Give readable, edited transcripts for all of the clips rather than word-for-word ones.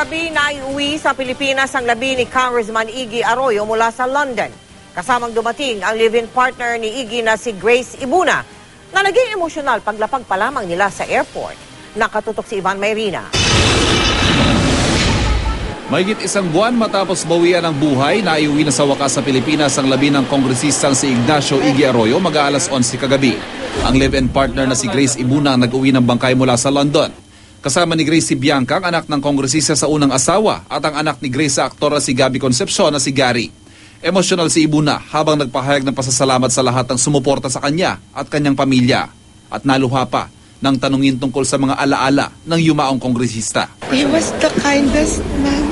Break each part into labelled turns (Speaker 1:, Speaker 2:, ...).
Speaker 1: Kagabi na iuwi sa Pilipinas ang labi ni Congressman Iggy Arroyo mula sa London. Kasamang dumating ang live-in partner ni Iggy na si Grace Ibuna na naging emosyonal paglapag pa lamang nila sa airport. Nakatutok si Ivan Mayrina.
Speaker 2: Mahigit isang buwan matapos bawian ang buhay, naiuwi na sa wakas sa Pilipinas ang labi ng kongresistang si Ignacio Iggy Arroyo mag-aalas 11 kagabi. Ang live-in partner na si Grace Ibuna ang nag-uwi ng bangkay mula sa London. Kasama ni Grace si Bianca, ang anak ng kongresista sa unang asawa, at ang anak ni Grace sa aktor na si Gabby Concepcion na si Gary. Emosyonal si Ibuna habang nagpahayag ng pasasalamat sa lahat ng sumuporta sa kanya at kanyang pamilya. At naluha pa ng tanungin tungkol sa mga alaala ng yumaong kongresista.
Speaker 3: He was the kindest man.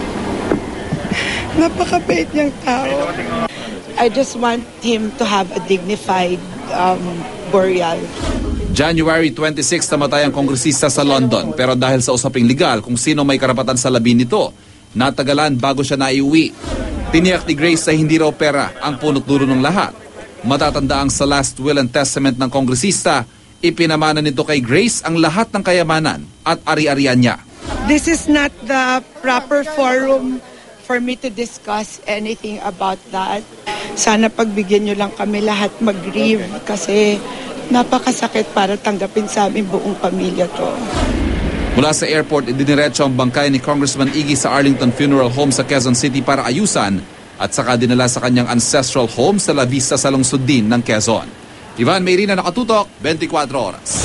Speaker 3: Napakabait niyang tao. I just want him to have a dignified burial.
Speaker 2: January 26 namatay ang kongresista sa London, pero dahil sa usaping legal kung sino may karapatan sa labi nito, natagalan bago siya naiuwi. Tiniyak ni Grace na hindi raw pera ang punot dulo ng lahat. Matatandaang sa last will and testament ng kongresista, ipinamana nito kay Grace ang lahat ng kayamanan at ari-arian niya.
Speaker 3: This is not the proper forum for me to discuss anything about that. Sana pagbigyan nyo lang kami lahat mag-grieve kasi napakasakit para tanggapin sa aming buong pamilya to.
Speaker 2: Mula sa airport, idiniretso ang bangkay ni Congressman Iggy sa Arlington Funeral Home sa Quezon City para ayusan at saka dinala sa kanyang ancestral home sa La Vista sa lungsod din ng Quezon. Ivan Mayrina, nakatutok, 24 oras.